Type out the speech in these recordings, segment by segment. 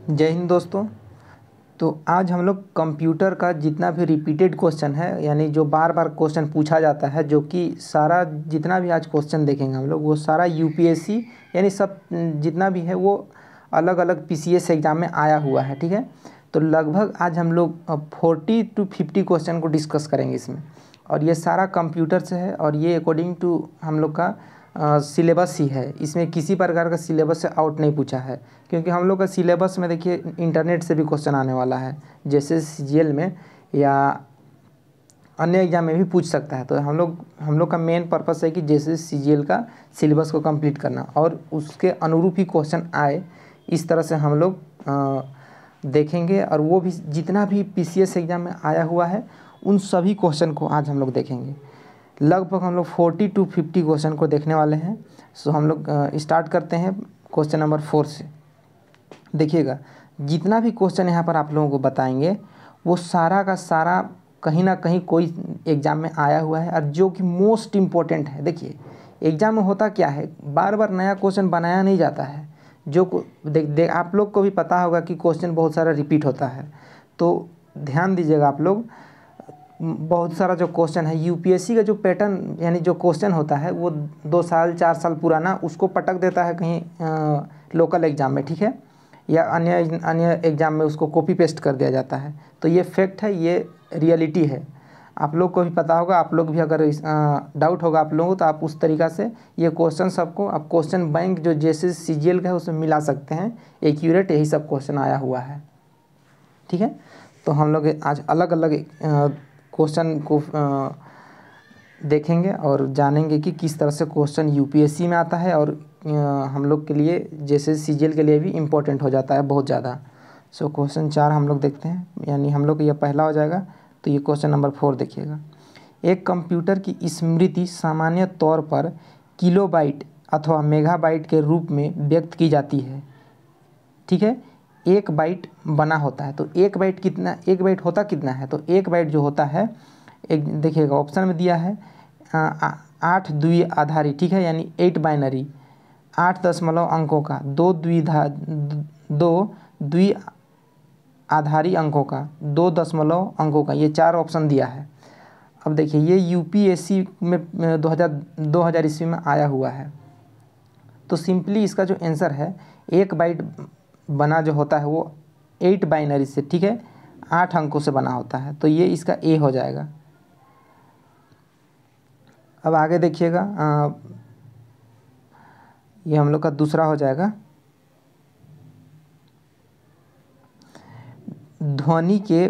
जय हिंद दोस्तों। तो आज हम लोग कंप्यूटर का जितना भी रिपीटेड क्वेश्चन है, यानी जो बार बार क्वेश्चन पूछा जाता है, जो कि सारा जितना भी आज क्वेश्चन देखेंगे हम लोग वो सारा यूपीएससी यानी सब जितना भी है वो अलग अलग पीसीएस एग्ज़ाम में आया हुआ है। ठीक है, तो लगभग आज हम लोग 40 to 50 क्वेश्चन को डिस्कस करेंगे इसमें, और ये सारा कंप्यूटर से है और ये अकॉर्डिंग टू हम लोग का सिलेबस ही है। इसमें किसी प्रकार का सिलेबस से आउट नहीं पूछा है, क्योंकि हम लोग का सिलेबस में देखिए इंटरनेट से भी क्वेश्चन आने वाला है, जैसे सीजीएल में या अन्य एग्जाम में भी पूछ सकता है। तो हम लोग का मेन पर्पस है कि जैसे सीजीएल का सिलेबस को कंप्लीट करना और उसके अनुरूप ही क्वेश्चन आए, इस तरह से हम लोग देखेंगे। और वो भी जितना भी पीसीएस एग्ज़ाम में आया हुआ है उन सभी क्वेश्चन को आज हम लोग देखेंगे। लगभग हम लोग 40 to 50 क्वेश्चन को देखने वाले हैं। सो हम लोग स्टार्ट करते हैं क्वेश्चन नंबर 4 से। देखिएगा, जितना भी क्वेश्चन यहाँ पर आप लोगों को बताएंगे वो सारा का सारा कहीं ना कहीं कोई एग्ज़ाम में आया हुआ है, और जो कि मोस्ट इम्पोर्टेंट है। देखिए, एग्ज़ाम में होता क्या है, बार बार नया क्वेश्चन बनाया नहीं जाता है। आप लोग को भी पता होगा कि क्वेश्चन बहुत सारा रिपीट होता है, तो ध्यान दीजिएगा आप लोग। बहुत सारा जो क्वेश्चन है यूपीएससी का जो पैटर्न यानी जो क्वेश्चन होता है वो 2 साल 4 साल पुराना उसको पटक देता है कहीं लोकल एग्ज़ाम में, ठीक है, या अन्य एग्ज़ाम में उसको कॉपी पेस्ट कर दिया जाता है। तो ये फैक्ट है, ये रियलिटी है। आप लोग को भी पता होगा, आप लोग भी अगर डाउट होगा आप लोगों को, तो आप उस तरीक़ा से ये क्वेश्चन सबको आप क्वेश्चन बैंक जो जैसे सीजीएल का है उसमें मिला सकते हैं। एक्यूरेट यही सब क्वेश्चन आया हुआ है, ठीक है। तो हम लोग आज अलग अलग क्वेश्चन को देखेंगे और जानेंगे कि किस तरह से क्वेश्चन यूपीएससी में आता है, और हम लोग के लिए जैसे सीजीएल के लिए भी इम्पोर्टेंट हो जाता है बहुत ज़्यादा। सो क्वेश्चन 4 हम लोग देखते हैं, यानी हम लोग ये पहला हो जाएगा। तो ये क्वेश्चन नंबर 4 देखिएगा। एक कंप्यूटर की स्मृति सामान्य तौर पर किलोबाइट अथवा मेगाबाइट के रूप में व्यक्त की जाती है, ठीक है। 1 बाइट बना होता है, तो 1 बाइट होता कितना है, तो 1 बाइट जो होता है, एक देखिएगा ऑप्शन में दिया है 8 द्विआधारी, ठीक है, यानी 8 बाइनरी, 8 दशमलव अंकों का, 2 द्विआधारी अंकों का, 2 दशमलव अंकों का, ये 4 ऑप्शन दिया है। अब देखिए, ये यूपीएससी में 2000 ईस्वी में आया हुआ है। तो सिंपली इसका जो आंसर है, 1 बाइट बना जो होता है वो 8 बाइनरी से, ठीक है, 8 अंकों से बना होता है। तो ये इसका ए हो जाएगा। अब आगे देखिएगा, ये हम लोग का दूसरा हो जाएगा। ध्वनि के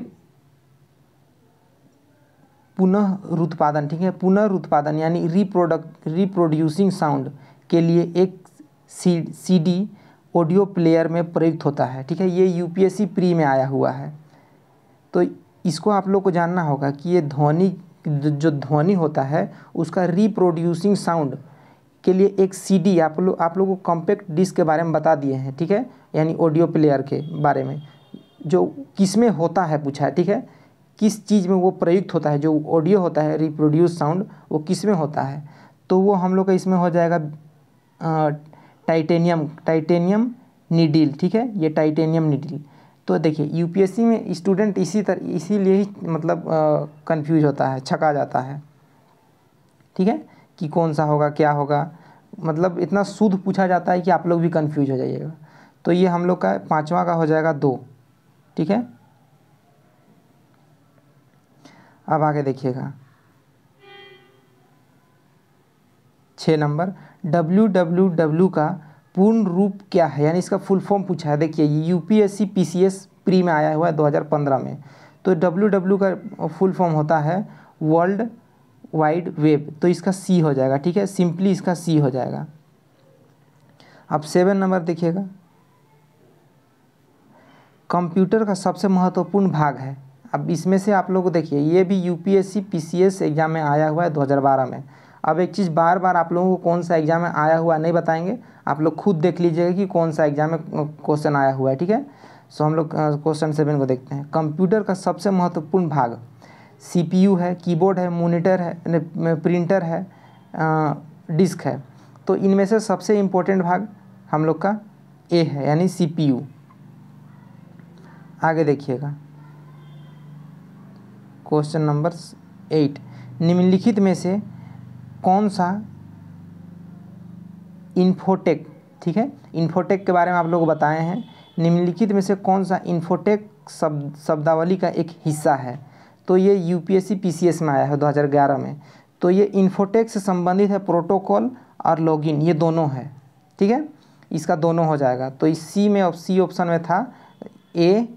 पुनरुत्पादन, ठीक है, पुनरुत्पादन यानी रिप्रोड्यूसिंग साउंड के लिए एक सीडी ऑडियो प्लेयर में प्रयुक्त होता है, ठीक है। ये यूपीएससी प्री में आया हुआ है। तो इसको आप लोग को जानना होगा कि ये जो ध्वनि होता है उसका रिप्रोड्यूसिंग साउंड के लिए एक सीडी आप लोग को कॉम्पैक्ट डिस्क के बारे में बता दिए हैं, ठीक है, यानी ऑडियो प्लेयर के बारे में, जो किस में होता है पूछा है, ठीक है, किस चीज़ में वो प्रयुक्त होता है, जो ऑडियो होता है रिप्रोड्यूस साउंड वो किस में होता है। तो वो हम लोग का इसमें हो जाएगा टाइटेनियम नीडल, ठीक है, ये टाइटेनियम नीडल। तो देखिए, यूपीएससी में स्टूडेंट इसीलिए ही मतलब कंफ्यूज होता है, छका जाता है, ठीक है, कि कौन सा होगा क्या होगा, मतलब इतना शुद्ध पूछा जाता है कि आप लोग भी कंफ्यूज हो जाइएगा। तो ये हम लोग का 5वां का हो जाएगा 2, ठीक है। अब आगे देखिएगा 6 नंबर, www का पूर्ण रूप क्या है, यानी इसका फुल फॉर्म पूछा है। देखिए, यूपीएससी पीसीएस प्री में आया हुआ है 2015 में। तो www का फुल फॉर्म होता है वर्ल्ड वाइड वेब, तो इसका सी हो जाएगा, ठीक है, सिंपली इसका सी हो जाएगा। अब 7 नंबर देखिएगा, कंप्यूटर का सबसे महत्वपूर्ण भाग है। अब इसमें से आप लोग को देखिए, ये भी यूपीएससी पीसीएस एग्ज़ाम में आया हुआ है 2012 में। अब एक चीज़ बार बार आप लोगों को कौन सा एग्ज़ाम में आया हुआ नहीं बताएंगे, आप लोग खुद देख लीजिएगा कि कौन सा एग्ज़ाम में क्वेश्चन आया हुआ है, ठीक है। सो हम लोग क्वेश्चन 7 को देखते हैं। कंप्यूटर का सबसे महत्वपूर्ण भाग सीपीयू है, कीबोर्ड है, मॉनिटर है, प्रिंटर है, डिस्क है। तो इनमें से सबसे इम्पोर्टेंट भाग हम लोग का ए है, यानी सीपीयू। आगे देखिएगा क्वेश्चन नंबर 8, निम्नलिखित में से कौन सा इन्फोटेक, ठीक है, इन्फोटेक के बारे में आप लोग को बताए हैं, निम्नलिखित में से कौन सा इन्फोटेक शब्दावली का एक हिस्सा है। तो ये यूपीएससी पीसीएस में आया है 2011 में। तो ये इन्फोटेक से संबंधित है प्रोटोकॉल और लॉगिन, ये दोनों है, ठीक है, इसका दोनों हो जाएगा। तो इस सी ऑप्शन में था ए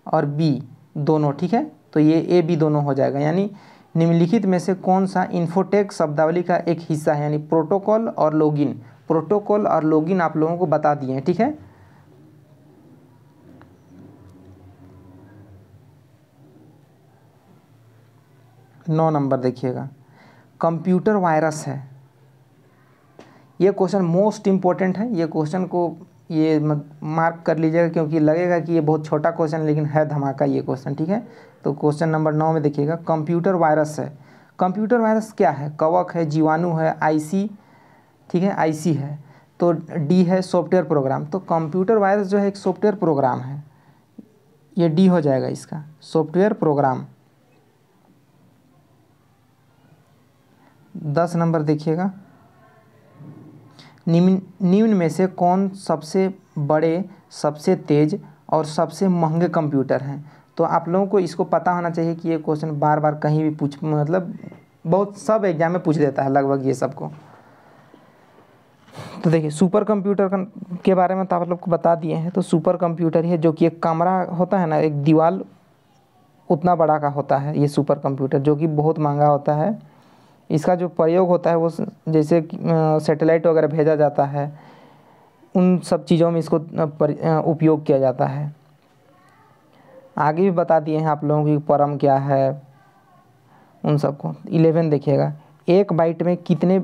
और बी दोनों, ठीक है, तो ये ए बी दोनों हो जाएगा। यानी निम्नलिखित में से कौन सा इन्फोटेक शब्दावली का एक हिस्सा है, यानी प्रोटोकॉल और लॉगिन, प्रोटोकॉल और लॉगिन आप लोगों को बता दिए हैं, ठीक है। नौ नंबर देखिएगा, कंप्यूटर वायरस है। ये क्वेश्चन मोस्ट इम्पोर्टेंट है, ये क्वेश्चन को ये मार्क कर लीजिएगा, क्योंकि लगेगा कि ये बहुत छोटा क्वेश्चन, लेकिन है धमाका ये क्वेश्चन, ठीक है। तो क्वेश्चन नंबर 9 में देखिएगा, कंप्यूटर वायरस है। कंप्यूटर वायरस क्या है? कवक है, जीवाणु है, आईसी, ठीक है, आईसी है। तो डी है सॉफ्टवेयर प्रोग्राम। तो कंप्यूटर वायरस जो है एक सॉफ्टवेयर प्रोग्राम है, ये डी हो जाएगा इसका, सॉफ्टवेयर प्रोग्राम। 10 नंबर देखिएगा, निम्न में से कौन सबसे बड़े, सबसे तेज और सबसे महंगे कंप्यूटर हैं। तो आप लोगों को इसको पता होना चाहिए कि ये क्वेश्चन बार बार कहीं भी पूछ, मतलब बहुत सब एग्जाम में पूछ देता है लगभग ये सबको। तो देखिए सुपर कंप्यूटर के बारे में तो आप लोग को बता दिए हैं। तो सुपर कंप्यूटर है जो कि एक कमरा होता है ना, एक दीवार उतना बड़ा का होता है ये सुपर कंप्यूटर, जो कि बहुत महंगा होता है। इसका जो प्रयोग होता है वो जैसे सैटेलाइट वगैरह भेजा जाता है, उन सब चीज़ों में इसको उपयोग किया जाता है। आगे भी बता दिए हैं आप लोगों की परम क्या है उन सबको। 11 देखिएगा, एक बाइट में कितने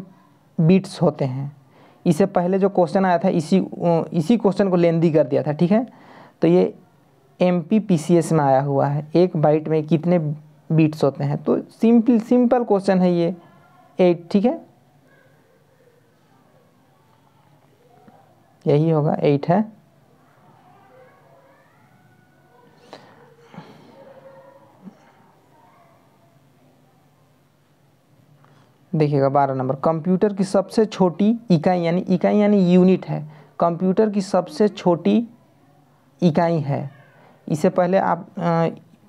बिट्स होते हैं। इससे पहले जो क्वेश्चन आया था इसी क्वेश्चन को लेंदी कर दिया था, ठीक है। तो ये MPPCS में आया हुआ है, एक बाइट में कितने बिट्स होते हैं। तो सिंपल क्वेश्चन है ये, 8, ठीक है, यही होगा, 8 है। देखिएगा 12 नंबर, कंप्यूटर की सबसे छोटी इकाई यानी यूनिट है, कंप्यूटर की सबसे छोटी इकाई है। इससे पहले आप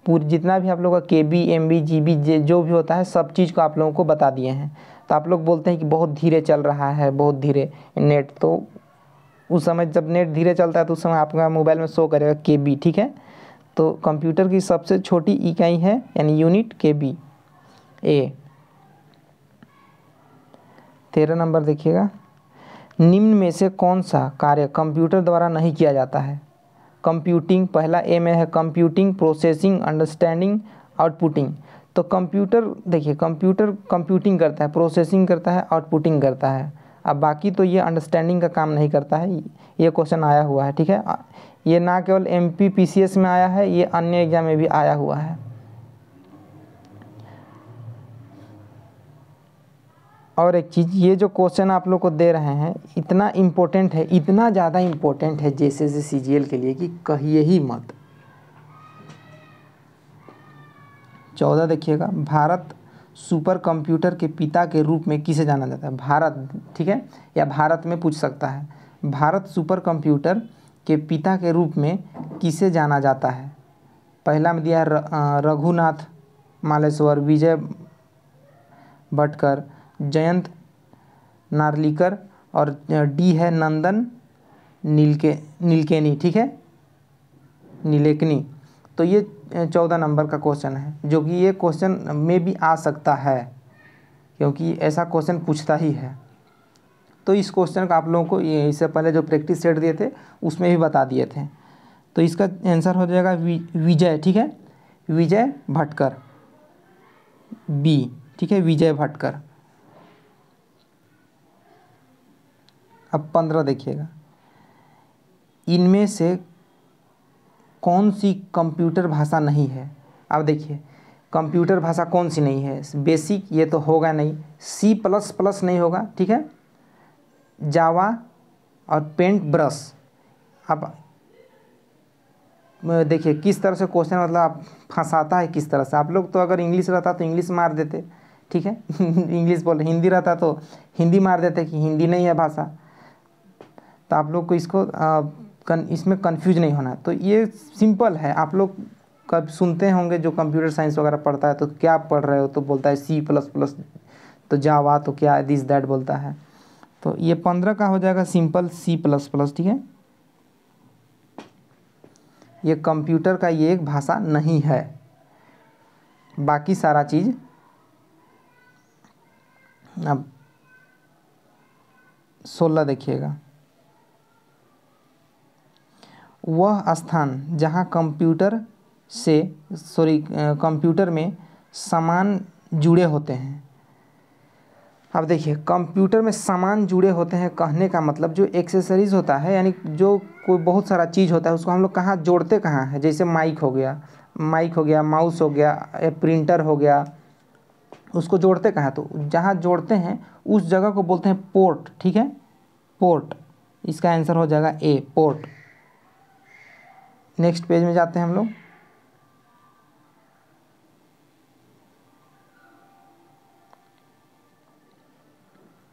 पूरी जितना भी आप लोगों का KB MB GB जो भी होता है सब चीज़ को आप लोगों को बता दिए हैं। तो आप लोग बोलते हैं कि बहुत धीरे चल रहा है, बहुत धीरे नेट, तो उस समय जब नेट धीरे चलता है तो उस समय आपका मोबाइल में शो करेगा KB, ठीक है। तो कंप्यूटर की सबसे छोटी इकाई है यानी यूनिट KB। 13 नंबर देखिएगा, निम्न में से कौन सा कार्य कंप्यूटर द्वारा नहीं किया जाता है। कंप्यूटिंग, पहला ए में है कंप्यूटिंग, प्रोसेसिंग, अंडरस्टैंडिंग, आउटपुटिंग। तो कंप्यूटर देखिए, कंप्यूटर कंप्यूटिंग करता है, प्रोसेसिंग करता है, आउटपुटिंग करता है। अब बाकी तो ये अंडरस्टैंडिंग का काम नहीं करता है। ये क्वेश्चन आया हुआ है, ठीक है। ये ना केवल MPPCS में आया है, ये अन्य एग्जाम में भी आया हुआ है। और एक चीज़, ये जो क्वेश्चन आप लोग को दे रहे हैं इतना इम्पोर्टेंट है, इतना ज़्यादा इम्पोर्टेंट है JSS CGL के लिए कि कहिए ही मत। 14 देखिएगा, भारत सुपर कंप्यूटर के पिता के रूप में किसे जाना जाता है। भारत, ठीक है, या भारत में पूछ सकता है, भारत सुपर कंप्यूटर के पिता के रूप में किसे जाना जाता है। पहला में दिया है रघुनाथ मालेश्वर, विजय भटकर, जयंत नार्लिकर, और डी है नंदन नीलकेनी, ठीक है, नीलेकनी। तो ये 14 नंबर का क्वेश्चन है, जो कि ये क्वेश्चन में भी आ सकता है क्योंकि ऐसा क्वेश्चन पूछता ही है। तो इस क्वेश्चन का आप लोगों को ये इससे पहले जो प्रैक्टिस सेट दिए थे उसमें भी बता दिए थे। तो इसका आंसर हो जाएगा विजय, ठीक है, विजय भटकर, बी, ठीक है, विजय भटकर। अब 15 देखिएगा, इनमें से कौन सी कंप्यूटर भाषा नहीं है। अब देखिए कंप्यूटर भाषा कौन सी नहीं है। बेसिक ये तो होगा नहीं, C++ नहीं होगा, ठीक है, जावा और पेंट ब्रश। अब देखिए किस तरह से क्वेश्चन मतलब आप फंसाता है किस तरह से। आप लोग तो अगर इंग्लिश रहता तो इंग्लिश मार देते, ठीक है इंग्लिश बोल, हिंदी रहता तो हिंदी मार देते कि हिंदी नहीं है भाषा। तो आप लोग को इसको इसमें कंफ्यूज नहीं होना। तो ये सिंपल है। आप लोग कब सुनते होंगे जो कंप्यूटर साइंस वगैरह पढ़ता है तो क्या पढ़ रहे हो, तो बोलता है C++, तो जावा, तो क्या दिस दैट बोलता है। तो ये 15 का हो जाएगा सिंपल C++, ठीक है। ये कंप्यूटर का ये एक भाषा नहीं है, बाकी सारा चीज़। अब 16 देखिएगा, वह स्थान जहाँ कंप्यूटर में सामान जुड़े होते हैं। अब देखिए कंप्यूटर में सामान जुड़े होते हैं कहने का मतलब जो एक्सेसरीज़ होता है, यानी जो कोई बहुत सारा चीज़ होता है उसको हम लोग कहाँ जोड़ते कहाँ हैं। जैसे माइक हो गया, माउस हो गया, प्रिंटर हो गया, उसको जोड़ते कहाँ। तो जहाँ जोड़ते हैं उस जगह को बोलते हैं पोर्ट, ठीक है, पोर्ट। इसका आंसर हो जाएगा ए, पोर्ट। नेक्स्ट पेज में जाते हैं हम लोग।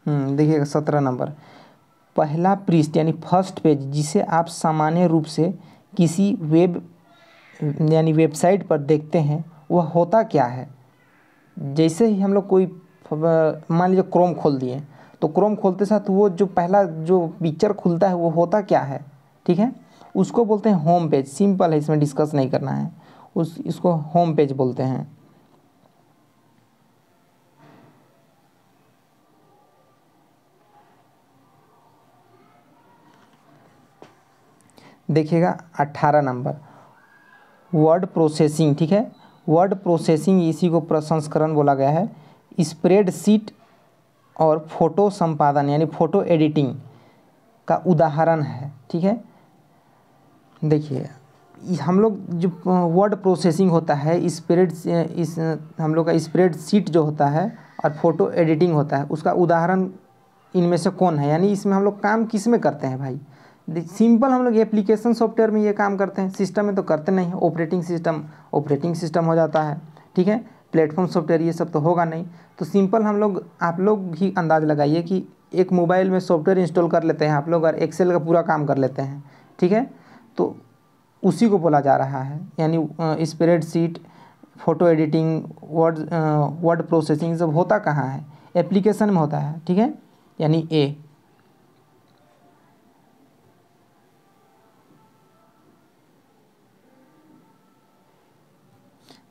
देखिएगा 17 नंबर, पहला पृष्ठ यानी फर्स्ट पेज जिसे आप सामान्य रूप से किसी वेबसाइट पर देखते हैं वह होता क्या है। जैसे ही हम लोग कोई मान लीजिए क्रोम खोल दिए, तो क्रोम खोलते साथ वो जो पहला जो पिक्चर खुलता है वो होता क्या है, ठीक है, उसको बोलते हैं होम पेज। सिंपल है, इसमें डिस्कस नहीं करना है, इसको होम पेज बोलते हैं। देखिएगा 18 नंबर, वर्ड प्रोसेसिंग, ठीक है। वर्ड प्रोसेसिंग इसी को प्रसंस्करण बोला गया है। स्प्रेडशीट और फोटो संपादन यानी फोटो एडिटिंग का उदाहरण है, ठीक है। देखिए हम लोग जो वर्ड प्रोसेसिंग होता है, हम लोग का स्प्रेडशीट जो होता है और फोटो एडिटिंग होता है, उसका उदाहरण इनमें से कौन है, यानी इसमें हम लोग काम किस में करते हैं भाई। सिंपल हम लोग एप्लीकेशन सॉफ्टवेयर में ये काम करते हैं, सिस्टम में तो करते नहीं। ऑपरेटिंग सिस्टम हो जाता है, ठीक है। प्लेटफॉर्म सॉफ्टवेयर ये सब तो होगा नहीं। तो सिंपल हम लोग, आप लोग ही अंदाज़ लगाइए कि एक मोबाइल में सॉफ्टवेयर इंस्टॉल कर लेते हैं आप लोग और एक्सेल का पूरा काम कर लेते हैं, ठीक है। तो उसी को बोला जा रहा है, यानी spreadsheet, photo editing, word processing सब होता कहाँ है, एप्लीकेशन में होता है, ठीक है, यानी ए।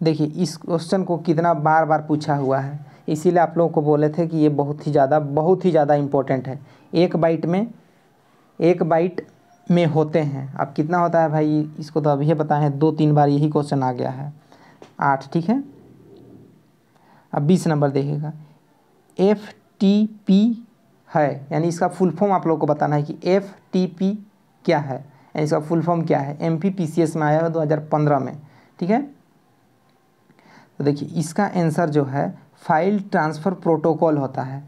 देखिए इस क्वेश्चन को कितना बार बार पूछा हुआ है, इसीलिए आप लोगों को बोले थे कि ये बहुत ही ज़्यादा इम्पोर्टेंट है। एक बाइट में होते हैं। अब कितना होता है भाई, इसको तो अभी बताए हैं, 2-3 बार यही क्वेश्चन आ गया है, 8, ठीक है। अब 20 नंबर देखिएगा, FTP है, यानी इसका फुल फॉर्म आप लोग को बताना है कि FTP क्या है, यानी इसका फुल फॉर्म क्या है। MPPCS में आया है 2015 में, ठीक है। तो देखिए इसका आंसर जो है फाइल ट्रांसफ़र प्रोटोकॉल होता है।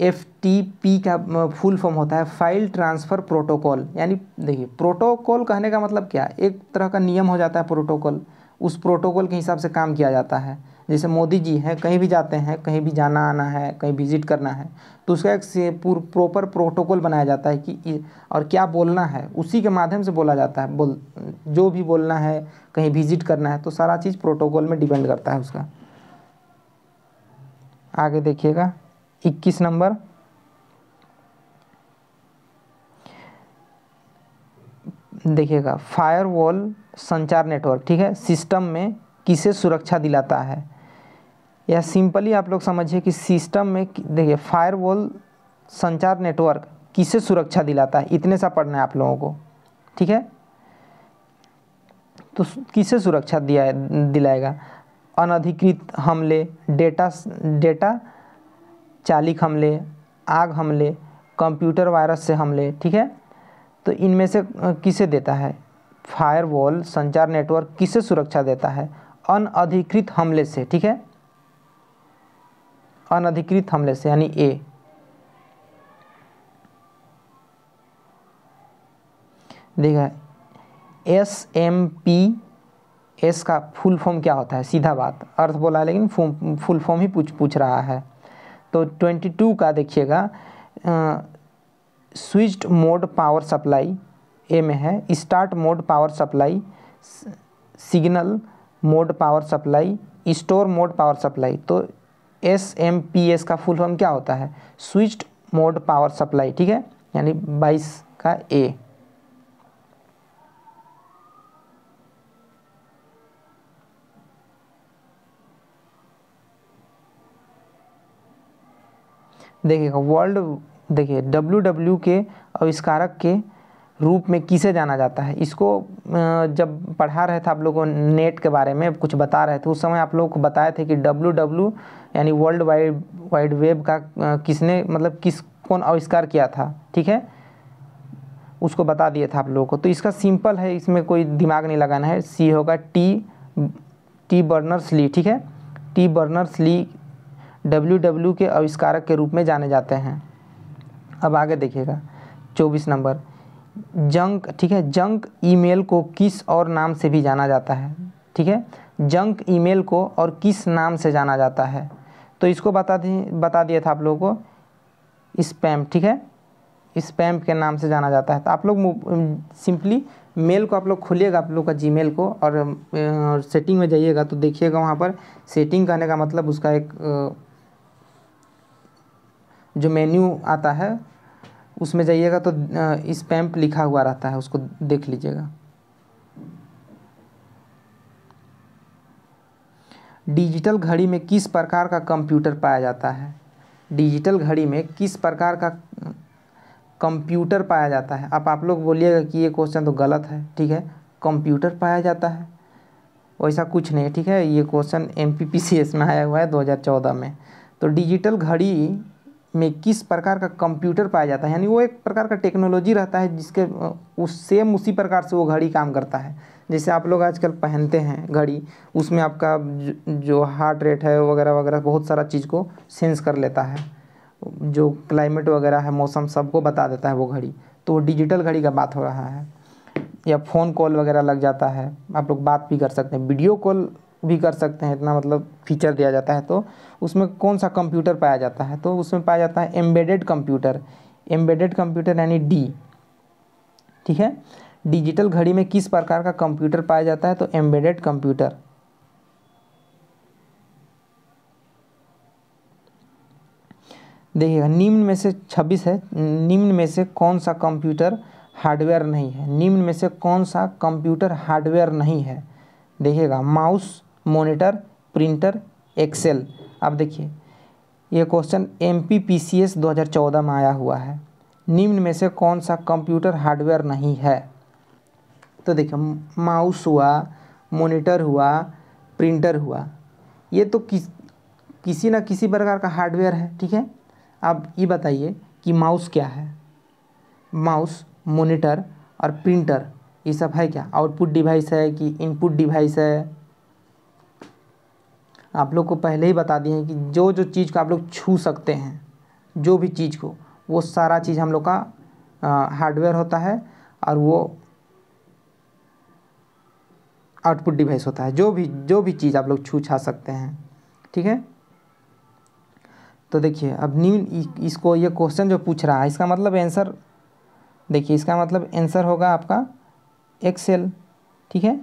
FTP का फुल फॉर्म होता है फाइल ट्रांसफ़र प्रोटोकॉल। यानी देखिए प्रोटोकॉल कहने का मतलब क्या, एक तरह का नियम हो जाता है प्रोटोकॉल, उस प्रोटोकॉल के हिसाब से काम किया जाता है। जैसे मोदी जी हैं, कहीं भी जाते हैं, कहीं भी जाना आना है, कहीं विजिट करना है, तो उसका एक प्रॉपर प्रोटोकॉल बनाया जाता है कि और क्या बोलना है, उसी के माध्यम से बोला जाता है। जो भी बोलना है, कहीं विजिट करना है, तो सारा चीज़ प्रोटोकॉल में डिपेंड करता है उसका। आगे देखिएगा 21 नंबर, देखिएगा फायरवॉल संचार नेटवर्क, ठीक है, सिस्टम में किसे सुरक्षा दिलाता है। या सिंपली आप लोग समझिए कि सिस्टम में देखिए फायरवॉल संचार नेटवर्क किसे सुरक्षा दिलाता है, इतने सा पढ़ना है आप लोगों को, ठीक है। तो किसे सुरक्षा दिलाएगा, अनधिकृत हमले, डेटा चालिक हमले, आग हमले, कंप्यूटर वायरस से हमले, ठीक है। तो इनमें से किसे देता है, फायरवॉल संचार नेटवर्क किसे सुरक्षा देता है, अनधिकृत हमले से, ठीक है, अनधिकृत हमले से, यानी ए। देखा SMPS का फुल फॉर्म क्या होता है? सीधा बात, अर्थ बोला है लेकिन फुल फॉर्म ही पूछ रहा है। तो 22 का देखिएगा, स्विच्ड मोड पावर सप्लाई ए में है, start mode power supply, signal mode power supply, store mode power supply. तो SMPS का फुल फॉर्म क्या होता है? स्विच्ड मोड पावर सप्लाई, ठीक है, यानी 22 का ए। देखिएगा देखिए WW के आविष्कारक के रूप में किसे जाना जाता है? इसको जब पढ़ा रहे थे आप लोगों को नेट के बारे में कुछ बता रहे थे, उस समय आप लोगों को बताए थे कि WW यानी वर्ल्ड वाइड वेब का किसने मतलब कौन आविष्कार किया था, ठीक है, उसको बता दिया था आप लोगों को। तो इसका सिंपल है, इसमें कोई दिमाग नहीं लगाना है। सी होगा टी बर्नर्स ली, ठीक है, टी बर्नर्स ली WW के आविष्कारक के रूप में जाने जाते हैं। अब आगे देखिएगा 24 नंबर, जंक, ठीक है, जंक ईमेल को किस और नाम से भी जाना जाता है? ठीक है, जंक ईमेल को और किस नाम से जाना जाता है? तो इसको बता दिया था आप लोगों को, स्पैम, ठीक है, स्पैम के नाम से जाना जाता है। तो आप लोग सिंपली मेल को आप लोग खोलिएगा, आप लोग का जीमेल को, और सेटिंग में जाइएगा तो देखिएगा वहाँ पर सेटिंग करने का मतलब उसका एक जो मेन्यू आता है उसमें जाइएगा तो स्पैम लिखा हुआ रहता है, उसको देख लीजिएगा। डिजिटल घड़ी में किस प्रकार का कंप्यूटर पाया जाता है? डिजिटल घड़ी में किस प्रकार का कंप्यूटर पाया जाता है? अब आप लोग बोलिएगा कि ये क्वेश्चन तो गलत है, ठीक है, कंप्यूटर पाया जाता है वैसा कुछ नहीं है, ठीक है, ये क्वेश्चन MPPCS में आया हुआ है 2014 में। तो डिजिटल घड़ी में किस प्रकार का कंप्यूटर पाया जाता है, यानी वो एक प्रकार का टेक्नोलॉजी रहता है जिसके उसी प्रकार से वो घड़ी काम करता है। जैसे आप लोग आजकल पहनते हैं घड़ी, उसमें आपका जो हार्ट रेट है वगैरह वगैरह बहुत सारा चीज़ को सेंस कर लेता है, जो क्लाइमेट वगैरह है, मौसम, सबको बता देता है वो घड़ी। तो वो डिजिटल घड़ी का बात हो रहा है। या फ़ोन कॉल वगैरह लग जाता है, आप लोग बात भी कर सकते हैं, वीडियो कॉल भी कर सकते हैं, इतना मतलब फीचर दिया जाता है। तो उसमें कौन सा कंप्यूटर पाया जाता है? तो उसमें पाया जाता है एम्बेडेड कंप्यूटर, एम्बेडेड कंप्यूटर यानी D, ठीक है। डिजिटल घड़ी में किस प्रकार का कंप्यूटर पाया जाता है? तो एम्बेडेड कंप्यूटर। देखिएगा निम्न में से 26 है, निम्न में से कौन सा कंप्यूटर हार्डवेयर नहीं है? निम्न में से कौन सा कंप्यूटर हार्डवेयर नहीं है? देखिएगा माउस, मॉनिटर, प्रिंटर, एक्सेल। अब देखिए ये क्वेश्चन MPPCS 2014 में आया हुआ है। निम्न में से कौन सा कंप्यूटर हार्डवेयर नहीं है? तो देखिए माउस हुआ, मॉनिटर हुआ, प्रिंटर हुआ, ये तो किसी न किसी प्रकार का हार्डवेयर है, ठीक है। अब ये बताइए कि माउस क्या है? माउस, मॉनिटर और प्रिंटर ये सब है क्या? आउटपुट डिवाइस है कि इनपुट डिवाइस है? आप लोग को पहले ही बता दिए हैं कि जो जो चीज़ को आप लोग छू सकते हैं, जो भी चीज़ को, वो सारा चीज़ हम लोग का हार्डवेयर होता है, और वो आउटपुट डिवाइस होता है। जो भी चीज़ आप लोग छू छा सकते हैं, ठीक है। तो देखिए अब निम्न इसको ये क्वेश्चन जो पूछ रहा है इसका मतलब आंसर देखिए, इसका मतलब आंसर होगा आपका एक्सेल, ठीक है।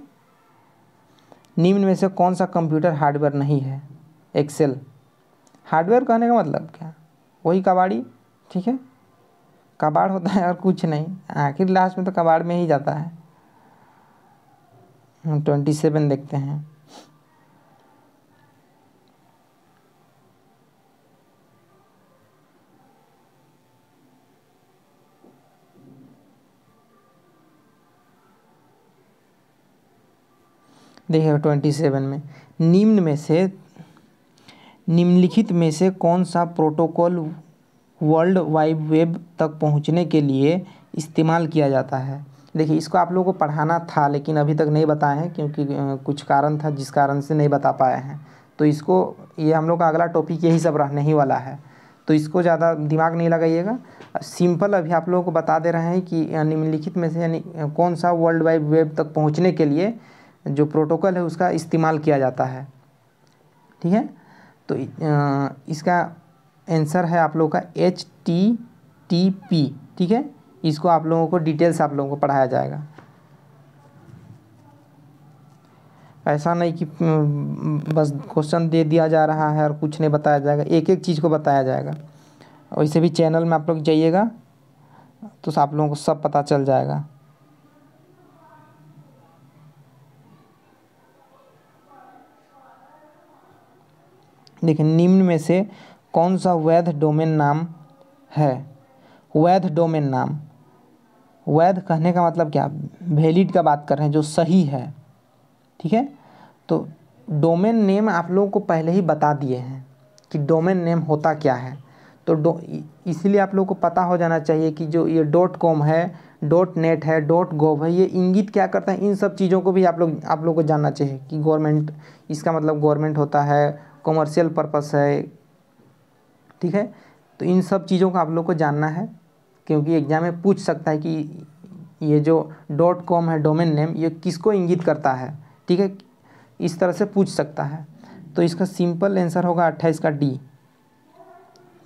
निम्न में से कौन सा कंप्यूटर हार्डवेयर नहीं है? एक्सेल। हार्डवेयर कहने का मतलब क्या? वही कबाड़ी, ठीक है, कबाड़ होता है और कुछ नहीं, आखिर लास्ट में तो कबाड़ में ही जाता है। 27 देखते हैं। देखिएगा 27 में, निम्नलिखित में से कौन सा प्रोटोकॉल वर्ल्ड वाइड वेब तक पहुंचने के लिए इस्तेमाल किया जाता है? देखिए इसको आप लोगों को पढ़ाना था लेकिन अभी तक नहीं बताए हैं, क्योंकि कुछ कारण था जिस कारण से नहीं बता पाए हैं। तो इसको ये हम लोग का अगला टॉपिक यही सब रहने ही वाला है। तो इसको ज़्यादा दिमाग नहीं लगाइएगा। सिंपल अभी आप लोगों को बता दे रहे हैं कि निम्नलिखित में से यानी कौन सा वर्ल्ड वाइड वेब तक पहुंचने के लिए जो प्रोटोकॉल है उसका इस्तेमाल किया जाता है। ठीक है, तो इसका आंसर है आप लोगों का HTTP। ठीक है, इसको आप लोगों को डिटेल्स आप लोगों को पढ़ाया जाएगा। ऐसा नहीं कि बस क्वेश्चन दे दिया जा रहा है और कुछ नहीं बताया जाएगा, एक एक चीज़ को बताया जाएगा। वैसे भी चैनल में आप लोग जाइएगा तो आप लोगों को सब पता चल जाएगा। देखिए, निम्न में से कौन सा वैध डोमेन नाम है? वैध डोमेन नाम, वैध कहने का मतलब क्या, वैलिड का बात कर रहे हैं, जो सही है। ठीक है, तो डोमेन नेम आप लोगों को पहले ही बता दिए हैं कि डोमेन नेम होता क्या है। तो इसलिए आप लोगों को पता हो जाना चाहिए कि जो ये .com है, .net है, .gov है, ये इंगित क्या करता है, इन सब चीज़ों को भी आप लोग को जानना चाहिए कि गवर्नमेंट, इसका मतलब गवर्नमेंट होता है, कॉमर्शियल पर्पस है। ठीक है, तो इन सब चीज़ों को आप लोग को जानना है, क्योंकि एग्जाम में पूछ सकता है कि ये जो .com है डोमेन नेम, ये किसको इंगित करता है। ठीक है, इस तरह से पूछ सकता है। तो इसका सिंपल आंसर होगा 28 का D।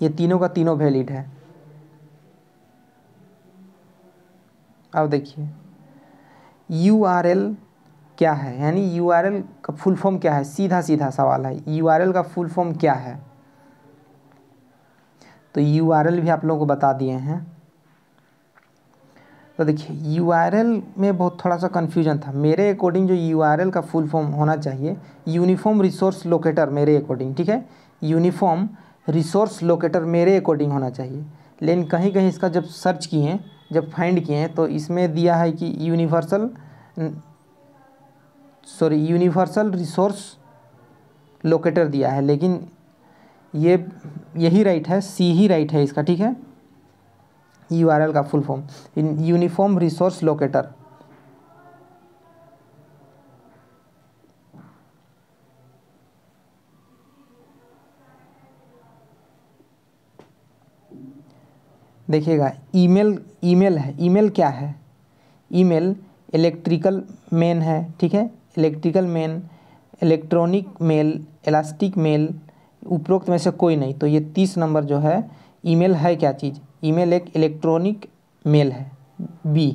ये तीनों का तीनों वैलिड है। अब देखिए URL क्या है, यानी URL का फुल फॉर्म क्या है, सीधा सीधा सवाल है, URL का फुल फॉर्म क्या है। तो URL भी आप लोगों को बता दिए हैं। तो देखिए URL में बहुत थोड़ा सा कन्फ्यूजन था मेरे अकॉर्डिंग। जो URL का फुल फॉर्म होना चाहिए यूनिफॉर्म रिसोर्स लोकेटर मेरे अकॉर्डिंग। ठीक है, यूनिफॉर्म रिसोर्स लोकेटर मेरे अकॉर्डिंग होना चाहिए, लेकिन कहीं कहीं इसका जब सर्च किए, जब फाइंड किए, तो इसमें दिया है कि यूनिवर्सल रिसोर्स लोकेटर दिया है, लेकिन यही राइट है, सी ही राइट है इसका। ठीक है, URL का full form uniform resource locator. देखिएगा, ईमेल है, ईमेल क्या है, ईमेल इलेक्ट्रिकल मेल है। ठीक है, electrical mail, electronic mail, elastic mail, उपरोक्त में से कोई नहीं। तो ये 30 नंबर जो है, ईमेल है क्या चीज़, ईमेल एक इलेक्ट्रॉनिक मेल है, B।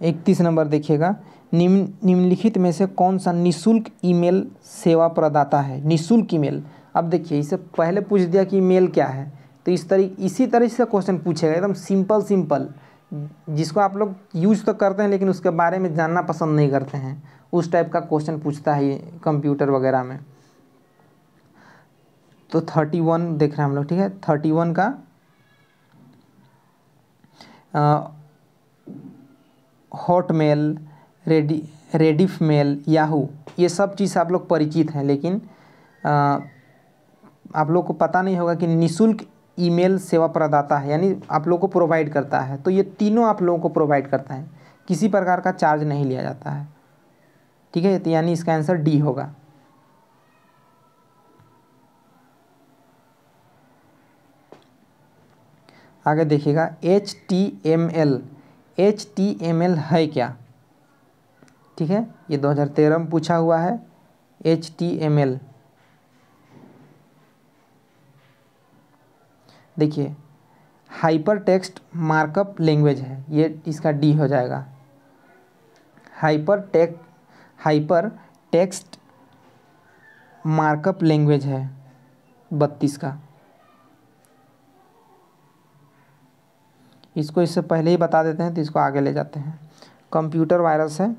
31 नंबर देखिएगा, निम्नलिखित में से कौन सा निशुल्क ईमेल सेवा प्रदाता है। निशुल्क ईमेल, अब देखिए इससे पहले पूछ दिया कि ईमेल क्या है, तो इसी तरह से क्वेश्चन पूछेगा, एकदम सिंपल, जिसको आप लोग यूज तो करते हैं लेकिन उसके बारे में जानना पसंद नहीं करते हैं, उस टाइप का क्वेश्चन पूछता है ये कंप्यूटर वगैरह में। तो 31 देख रहे हैं हम लोग। ठीक है, 31 का हॉटमेल, रेडिफ मेल, याहू, ये सब चीज़ आप लोग परिचित हैं, लेकिन आप लोग को पता नहीं होगा कि निशुल्क ईमेल सेवा प्रदाता है, यानी आप लोग को प्रोवाइड करता है। तो ये तीनों आप लोगों को प्रोवाइड करता है, किसी प्रकार का चार्ज नहीं लिया जाता है। ठीक है, तो यानी इसका आंसर D होगा। आगे देखिएगा, HTML है क्या। ठीक है, ये 2013 में पूछा हुआ है HTML। देखिए, हाइपर टेक्स्ट मार्कअप लैंग्वेज है, ये इसका D हो जाएगा। हाइपर टेक्स्ट मार्कअप लैंग्वेज है 32 का। इसको इससे पहले ही बता देते हैं, तो इसको आगे ले जाते हैं। कंप्यूटर वायरस है,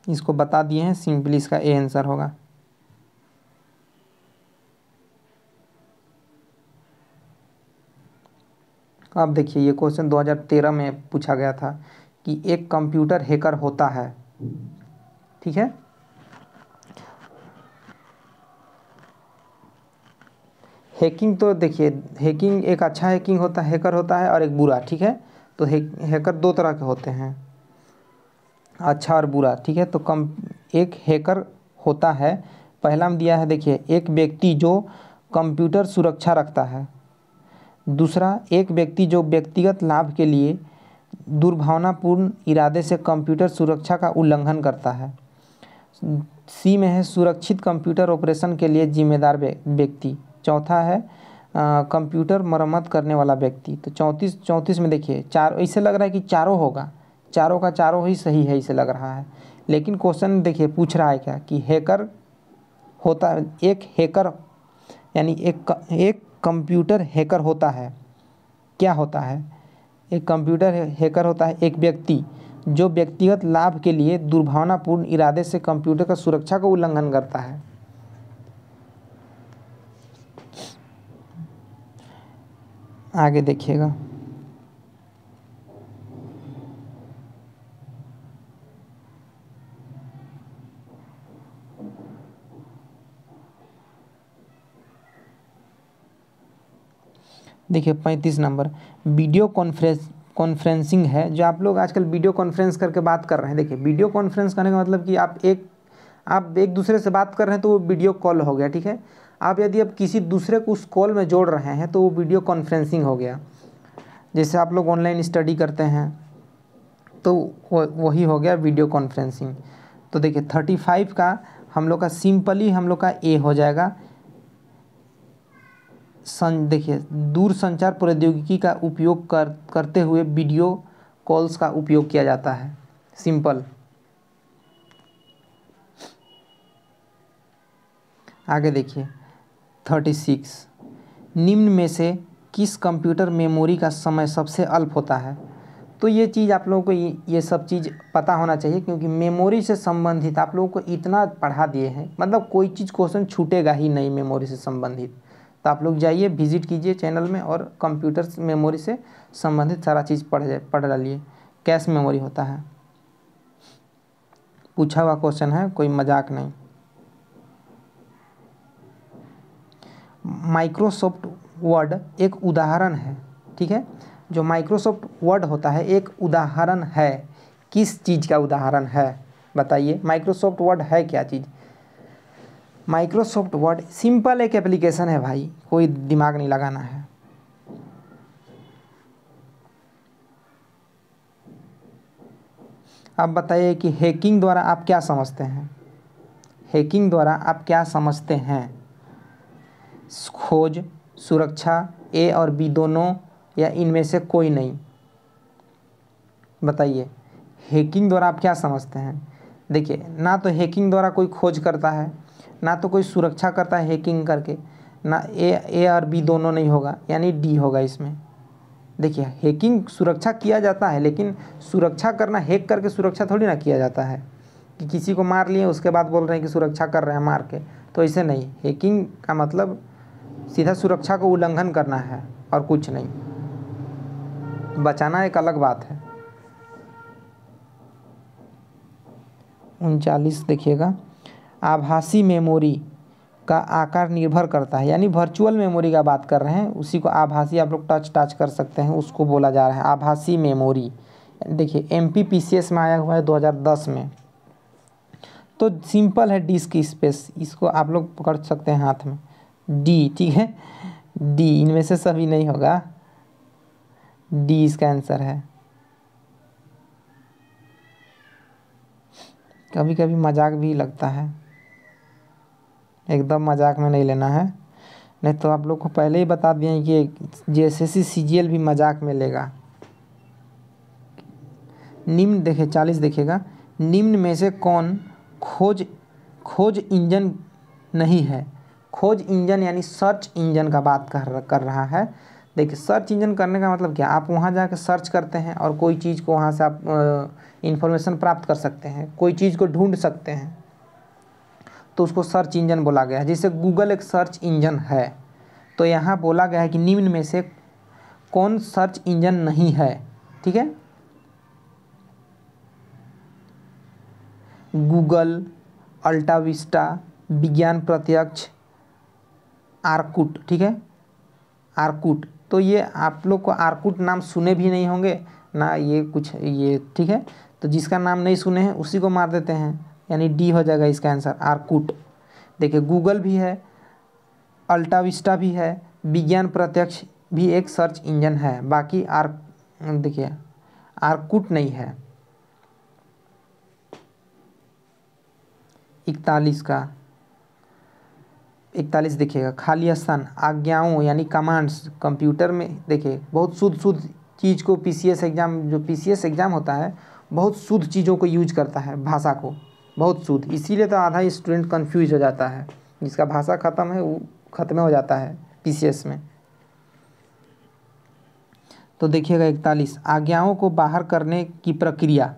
इसको बता दिए हैं, सिंपली इसका A आंसर होगा। अब देखिए, ये क्वेश्चन 2013 में पूछा गया था कि एक कंप्यूटर हैकर होता है। ठीक है, हैकिंग तो देखिए, हैकिंग एक अच्छा हैकिंग होता है, हैकर होता है, और एक बुरा, ठीक है। तो हैकर दो तरह के होते हैं, अच्छा और बुरा, ठीक है। तो एक हैकर होता है, पहला में दिया है देखिए, एक व्यक्ति जो कंप्यूटर सुरक्षा रखता है। दूसरा, एक व्यक्ति जो व्यक्तिगत लाभ के लिए दुर्भावनापूर्ण इरादे से कंप्यूटर सुरक्षा का उल्लंघन करता है। सी में है सुरक्षित कंप्यूटर ऑपरेशन के लिए जिम्मेदार व्यक्ति। चौथा है कंप्यूटर मरम्मत करने वाला व्यक्ति। तो 34 में देखिए, चार ऐसे लग रहा है कि चारों होगा, चारों का चारों ही सही है, इसे लग रहा है। लेकिन क्वेश्चन देखिए पूछ रहा है क्या कि हैकर होता है, एक हैकर यानी एक कंप्यूटर हैकर होता है, क्या होता है, एक कंप्यूटर हैकर होता है एक व्यक्ति जो व्यक्तिगत लाभ के लिए दुर्भावनापूर्ण इरादे से कंप्यूटर का सुरक्षा का उल्लंघन करता है। आगे देखिएगा, देखिए 35 नंबर, वीडियो कॉन्फ्रेंसिंग है, जो आप लोग आजकल वीडियो कॉन्फ्रेंस करके बात कर रहे हैं। देखिए वीडियो कॉन्फ्रेंस करने का मतलब कि आप एक दूसरे से बात कर रहे हैं तो वो वीडियो कॉल हो गया, ठीक है। आप यदि आप किसी दूसरे को उस कॉल में जोड़ रहे हैं तो वो वीडियो कॉन्फ्रेंसिंग हो गया। जैसे आप लोग ऑनलाइन स्टडी करते हैं तो वही हो गया वीडियो कॉन्फ्रेंसिंग। तो देखिए 35 का हम लोग का सिंपली हम लोग का ए हो जाएगा। देखिए दूर संचार प्रौद्योगिकी का उपयोग करते हुए वीडियो कॉल्स का उपयोग किया जाता है, सिंपल। आगे देखिए 36, निम्न में से किस कंप्यूटर मेमोरी का समय सबसे अल्प होता है। तो ये चीज़ आप लोगों को ये सब चीज़ पता होना चाहिए, क्योंकि मेमोरी से संबंधित आप लोगों को इतना पढ़ा दिए हैं, मतलब कोई चीज़ क्वेश्चन छूटेगा ही नहीं मेमोरी से संबंधित। तो आप लोग जाइए विजिट कीजिए चैनल में और कंप्यूटर मेमोरी से संबंधित सारा चीज़ पढ़ डालिए। कैश मेमोरी होता है, पूछा हुआ क्वेश्चन है, कोई मजाक नहीं। माइक्रोसॉफ्ट वर्ड एक उदाहरण है, ठीक है। जो माइक्रोसॉफ्ट वर्ड होता है एक उदाहरण है, किस चीज़ का उदाहरण है बताइए। माइक्रोसॉफ्ट वर्ड है क्या चीज़। माइक्रोसॉफ्ट वर्ड सिंपल एक एप्लीकेशन है भाई, कोई दिमाग नहीं लगाना है। अब बताइए कि हैकिंग द्वारा आप क्या समझते हैं, हैकिंग द्वारा आप क्या समझते हैं। खोज, सुरक्षा, ए और बी दोनों, या इनमें से कोई नहीं, बताइए। हैकिंग द्वारा आप क्या समझते हैं। देखिए ना तो हैकिंग द्वारा कोई खोज करता है, ना तो कोई सुरक्षा करता है हैकिंग करके, ना ए और बी दोनों नहीं होगा, यानी डी होगा इसमें। देखिए हैकिंग सुरक्षा किया जाता है, लेकिन सुरक्षा करना हैक करके सुरक्षा थोड़ी ना किया जाता है कि किसी को मार लिए उसके बाद बोल रहे हैं कि सुरक्षा कर रहे हैं मार के, तो ऐसे नहीं। हैकिंग का मतलब सीधा सुरक्षा को उल्लंघन करना है और कुछ नहीं, बचाना एक अलग बात है। 39 देखिएगा, आभासी मेमोरी का आकार निर्भर करता है, यानी वर्चुअल मेमोरी का बात कर रहे हैं, उसी को आभासी आप लोग टच कर सकते हैं, उसको बोला जा रहा है आभासी मेमोरी। देखिए MPPCS में आया हुआ है 2010 में। तो सिंपल है डिस्क स्पेस, इसको आप लोग पकड़ सकते हैं हाथ में, डी, ठीक है। डी, इनमें से सभी नहीं होगा, डी इसका आंसर है। कभी कभी मजाक भी लगता है, एकदम मजाक में नहीं लेना है, नहीं तो आप लोग को पहले ही बता दिए कि JSSC CGL भी मजाक में लेगा। निम्न देखिए 40 देखिएगा, निम्न में से कौन खोज इंजन नहीं है। खोज इंजन यानी सर्च इंजन का बात कर रहा है। देखिए सर्च इंजन करने का मतलब क्या, आप वहाँ जाकर सर्च करते हैं और कोई चीज़ को वहाँ से आप इंफॉर्मेशन प्राप्त कर सकते हैं, कोई चीज़ को ढूंढ सकते हैं, तो उसको सर्च इंजन बोला गया है। जैसे गूगल एक सर्च इंजन है, तो यहाँ बोला गया है कि निम्न में से कौन सर्च इंजन नहीं है, ठीक है। गूगल, अल्टा विस्टा, विज्ञान प्रत्यक्ष, आर्कुट, ठीक है, आर्कुट। तो ये आप लोग को आर्कुट नाम सुने भी नहीं होंगे ना, ये कुछ ये, ठीक है। तो जिसका नाम नहीं सुने हैं उसी को मार देते हैं, यानी डी हो जाएगा इसका आंसर, आर्कुट। देखिए गूगल भी है, अल्टाविस्टा भी है, विज्ञान प्रत्यक्ष भी एक सर्च इंजन है, बाकी देखिए आर्कुट नहीं है। 41 देखिएगा, खाली स्थान, आज्ञाओं यानी कमांड्स। कंप्यूटर में देखिए बहुत शुद्ध शुद्ध चीज़ को पीसीएस एग्ज़ाम, जो पीसीएस एग्ज़ाम होता है बहुत शुद्ध चीज़ों को यूज करता है, भाषा को बहुत शुद्ध, इसीलिए तो आधा स्टूडेंट कंफ्यूज हो जाता है, जिसका भाषा ख़त्म है वो ख़त्म हो जाता है पीसीएस में। तो देखिएगा 41, आज्ञाओं को बाहर करने की प्रक्रिया।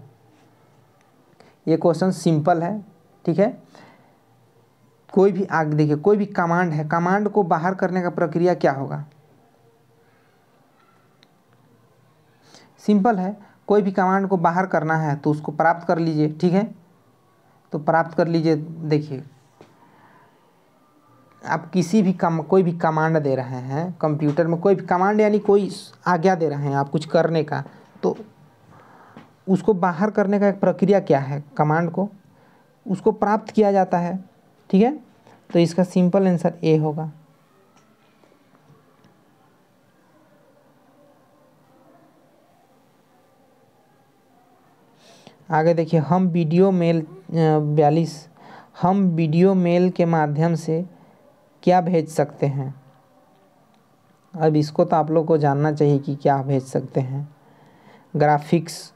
ये क्वेश्चन सिंपल है, ठीक है। कोई भी देखिए कोई भी कमांड है, कमांड को बाहर करने का प्रक्रिया क्या होगा? सिंपल है, कोई भी कमांड को बाहर करना है तो उसको प्राप्त कर लीजिए, ठीक है। तो प्राप्त कर लीजिए, देखिए आप किसी भी कोई भी कमांड दे रहे हैं कंप्यूटर में, कोई भी कमांड यानी कोई आज्ञा दे रहे हैं आप कुछ करने का, तो उसको बाहर करने का एक प्रक्रिया क्या है? कमांड को उसको प्राप्त किया जाता है, ठीक है। तो इसका सिंपल आंसर ए होगा। आगे देखिए, हम वीडियो मेल 42, हम वीडियो मेल के माध्यम से क्या भेज सकते हैं? अब इसको तो आप लोग को जानना चाहिए कि क्या भेज सकते हैं। ग्राफिक्स,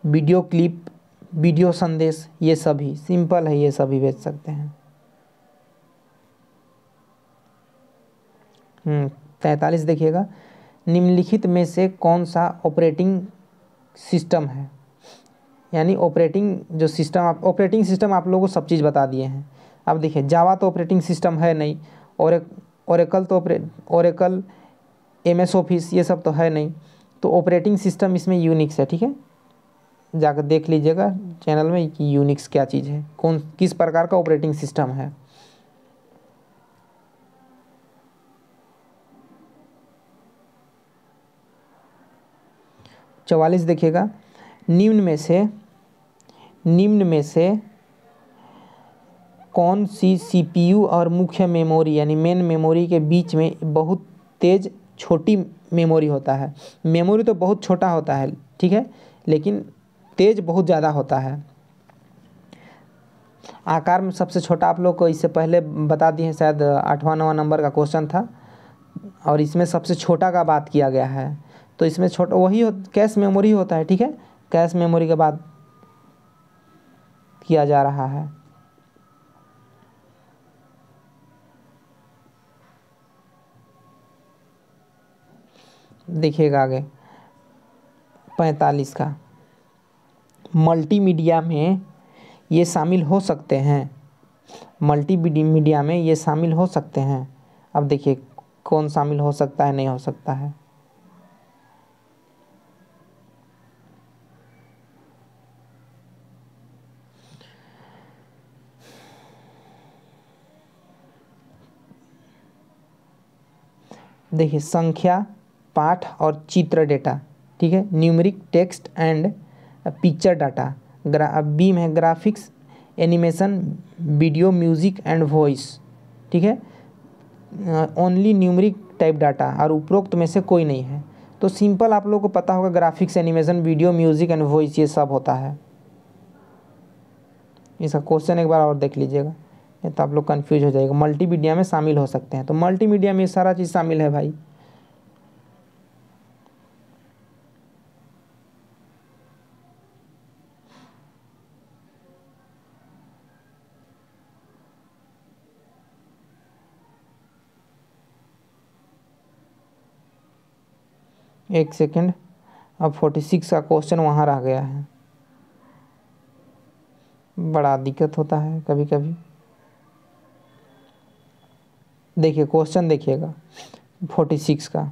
वीडियो क्लिप, वीडियो संदेश, ये सभी सिंपल है, ये सभी भेज सकते हैं। 43 देखिएगा, निम्नलिखित में से कौन सा ऑपरेटिंग सिस्टम है? यानी ऑपरेटिंग सिस्टम आप लोगों को सब चीज़ बता दिए हैं। अब देखिए जावा तो ऑपरेटिंग सिस्टम है नहीं, और ओरेकल, एमएस ऑफिस ये सब तो है नहीं, तो ऑपरेटिंग सिस्टम इसमें यूनिक्स है, ठीक है। जाकर देख लीजिएगा चैनल में कि यूनिक्स क्या चीज़ है, किस प्रकार का ऑपरेटिंग सिस्टम है। चवालीस देखिएगा, निम्न में से कौन सी सीपीयू और मुख्य मेमोरी यानी मेन मेमोरी के बीच में बहुत तेज छोटी मेमोरी होता है? मेमोरी तो बहुत छोटा होता है, ठीक है, लेकिन तेज बहुत ज़्यादा होता है। आकार में सबसे छोटा आप लोग को इससे पहले बता दिए हैं, शायद 8वां-9वां नंबर का क्वेश्चन था, और इसमें सबसे छोटा का बात किया गया है। तो इसमें छोटा वही कैश मेमोरी होता है, ठीक है, कैश मेमोरी के बाद किया जा रहा है। देखिएगा आगे 45 का, मल्टीमीडिया में ये शामिल हो सकते हैं, मल्टीमीडिया में ये शामिल हो सकते हैं। अब देखिए कौन शामिल हो सकता है, नहीं हो सकता है। देखिए संख्या, पाठ और चित्र डेटा, ठीक है, numeric, text and picture data. B में है graphics, animation, video, music and voice, ठीक है, ओनली न्यूमेरिक टाइप डाटा, और उपरोक्त में से कोई नहीं है। तो सिंपल आप लोगों को पता होगा graphics, animation, video, music and voice ये सब होता है। इसका क्वेश्चन एक बार और देख लीजिएगा, नहीं तो आप लोग कंफ्यूज हो जाएगा। मल्टीमीडिया में शामिल हो सकते हैं, तो मल्टीमीडिया में सारा चीज़ शामिल है भाई। एक सेकेंड, अब 46 का क्वेश्चन वहाँ रह गया है, बड़ा दिक्कत होता है कभी कभी। देखिए क्वेश्चन देखिएगा 46 का,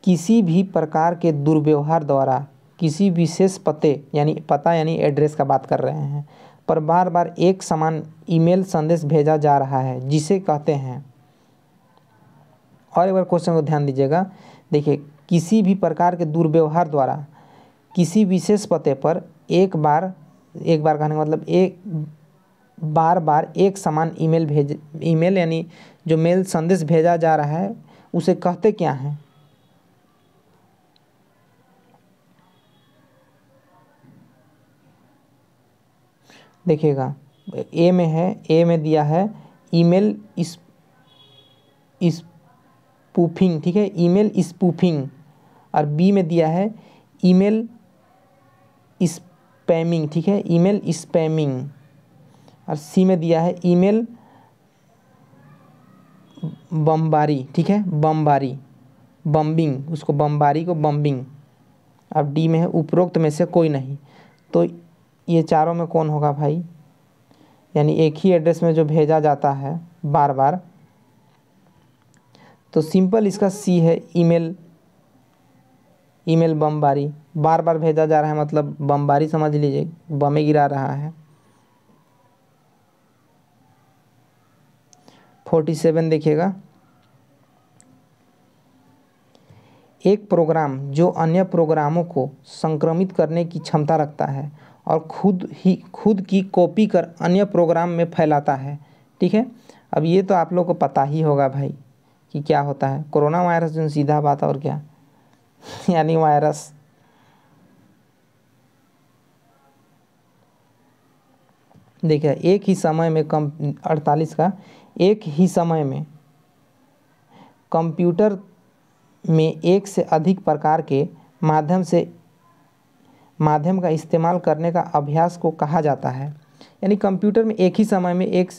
किसी भी प्रकार के दुर्व्यवहार द्वारा किसी विशेष पते यानी एड्रेस का बात कर रहे हैं, पर बार बार एक समान ईमेल संदेश भेजा जा रहा है जिसे कहते हैं। और एक बार क्वेश्चन को ध्यान दीजिएगा, देखिए किसी भी प्रकार के दुर्व्यवहार द्वारा किसी विशेष पते पर एक बार कहने का मतलब एक बार एक समान ईमेल यानी जो मेल संदेश भेजा जा रहा है उसे कहते क्या हैं? देखिएगा ए में दिया है ईमेल स्पूफिंग, ठीक है, ईमेल स्पूफिंग। और बी में दिया है ईमेल स्पैमिंग, ठीक है, ईमेल स्पैमिंग। और सी में दिया है ईमेल बमबारी, ठीक है, बमबारी, बम्बिंग, उसको बमबारी को बम्बिंग। अब डी में है उपरोक्त में से कोई नहीं। तो ये चारों में कौन होगा भाई? यानी एक ही एड्रेस में जो भेजा जाता है बार बार, तो सिंपल इसका सी है, ईमेल बमबारी। बार बार भेजा जा रहा है मतलब बमबारी समझ लीजिए, बमें गिरा रहा है। 47 देखिएगा, एक प्रोग्राम जो अन्य प्रोग्रामों को संक्रमित करने की क्षमता रखता है और खुद की कॉपी कर अन्य प्रोग्राम में फैलाता है, ठीक है। अब ये तो आप लोग को पता ही होगा भाई कि क्या होता है, कोरोना वायरस जो सीधा बात और क्या यानी वायरस। देखिए एक ही समय में 48 का एक ही समय में कंप्यूटर में एक से अधिक प्रकार के माध्यम का इस्तेमाल करने का अभ्यास को कहा जाता है। यानी कंप्यूटर में एक ही समय में एक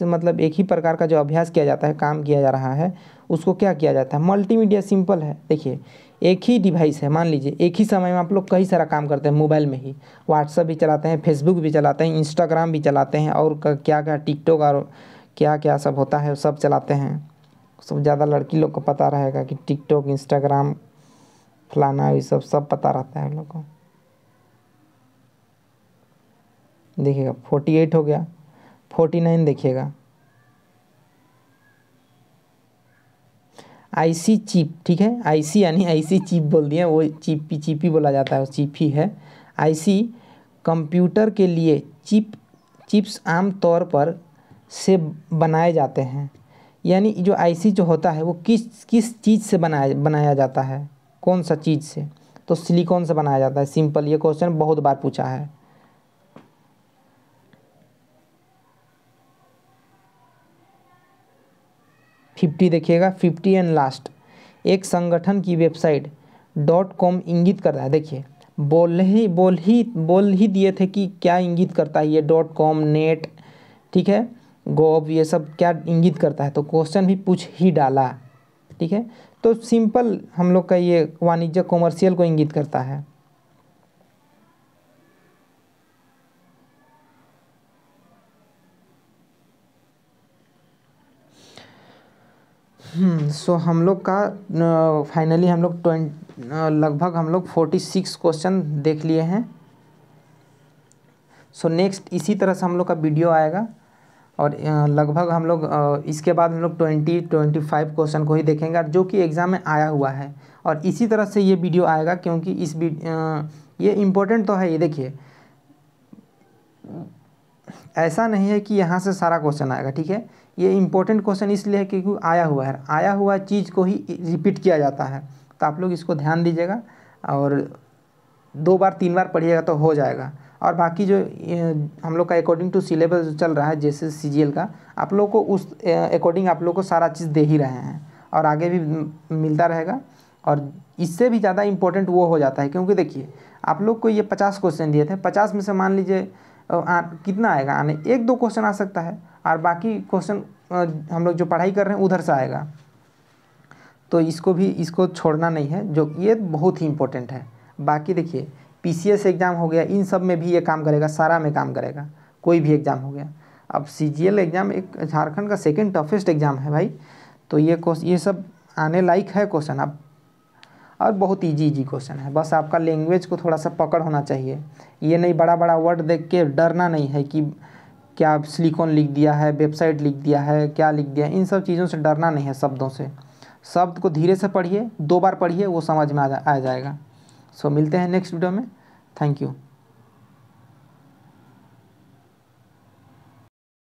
ही प्रकार का जो अभ्यास किया जाता है, काम किया जा रहा है, उसको क्या किया जाता है? मल्टीमीडिया। सिंपल है, देखिए एक ही डिवाइस है, मान लीजिए एक ही समय में आप लोग कई सारा काम करते हैं मोबाइल में ही, व्हाट्सएप भी चलाते हैं, फेसबुक भी चलाते हैं, इंस्टाग्राम भी चलाते हैं, और क्या क्या टिकटॉक और क्या क्या सब होता है सब चलाते हैं। सब ज़्यादा लड़की लोग को पता रहेगा कि टिकटॉक, इंस्टाग्राम, फलाना, ये सब पता रहता है लोग को। देखिएगा 48 हो गया। 49 देखिएगा, आईसी चिप, ठीक है, आईसी यानी आईसी चिप बोल दिए, वो चिप ही बोला जाता है, वो चिप ही है। आईसी कंप्यूटर के लिए चिप्स आम तौर पर से बनाए जाते हैं। यानी जो आईसी जो होता है वो किस चीज़ से बनाया जाता है, कौन सा चीज़ से? तो सिलिकॉन से बनाया जाता है। सिंपल, ये क्वेश्चन बहुत बार पूछा है। .50 देखिएगा, 50 एंड लास्ट, एक संगठन की वेबसाइट .com इंगित करता है। देखिए बोल ही दिए थे कि क्या इंगित करता है ये .com, नेट, ठीक है, गोव, ये सब क्या इंगित करता है, तो क्वेश्चन भी पूछ ही डाला, ठीक है। तो सिंपल हम लोग का ये वाणिज्य कॉमर्शियल को इंगित करता है। सो हम लोग का फाइनली हम लोग लगभग हम लोग 46 क्वेश्चन देख लिए हैं। सो नेक्स्ट इसी तरह से हम लोग का वीडियो आएगा, और लगभग हम लोग इसके बाद हम लोग 20-25 क्वेश्चन को ही देखेंगे जो कि एग्ज़ाम में आया हुआ है। और इसी तरह से ये वीडियो आएगा क्योंकि ये इम्पोर्टेंट तो है। ये देखिए ऐसा नहीं है कि यहाँ से सारा क्वेश्चन आएगा, ठीक है, ये इम्पोर्टेंट क्वेश्चन इसलिए है क्योंकि आया हुआ चीज़ को ही रिपीट किया जाता है। तो आप लोग इसको ध्यान दीजिएगा और 2 बार 3 बार पढ़िएगा तो हो जाएगा। और बाकी जो हम लोग का अकॉर्डिंग टू सिलेबस जो चल रहा है जैसे सीजीएल का, आप लोग को उस अकॉर्डिंग आप लोग को सारा चीज़ दे ही रहे हैं और आगे भी मिलता रहेगा। और इससे भी ज़्यादा इम्पोर्टेंट वो हो जाता है क्योंकि देखिए आप लोग को ये 50 क्वेश्चन दिए थे, 50 में से मान लीजिए कितना आएगा आने, 1-2 क्वेश्चन आ सकता है, और बाकी क्वेश्चन हम लोग जो पढ़ाई कर रहे हैं उधर से आएगा। तो इसको छोड़ना नहीं है, जो ये बहुत ही इम्पोर्टेंट है। बाकी देखिए पीसीएस एग्ज़ाम हो गया, इन सब में भी ये काम करेगा, सारा में काम करेगा, कोई भी एग्ज़ाम हो गया। अब सीजीएल एग्ज़ाम एक झारखंड का सेकंड टफेस्ट एग्ज़ाम है भाई, तो ये सब आने लायक है क्वेश्चन। अब और बहुत इजी क्वेश्चन है, बस आपका लैंग्वेज को थोड़ा सा पकड़ होना चाहिए। ये नहीं बड़ा बड़ा वर्ड देख के डरना नहीं है कि क्या सिलिकॉन लिख दिया है, वेबसाइट लिख दिया है, क्या लिख दिया है, इन सब चीज़ों से डरना नहीं है। शब्दों से, शब्द को धीरे से पढ़िए, 2 बार पढ़िए, वो समझ में आ जाएगा। सो मिलते हैं नेक्स्ट वीडियो में। Thank you.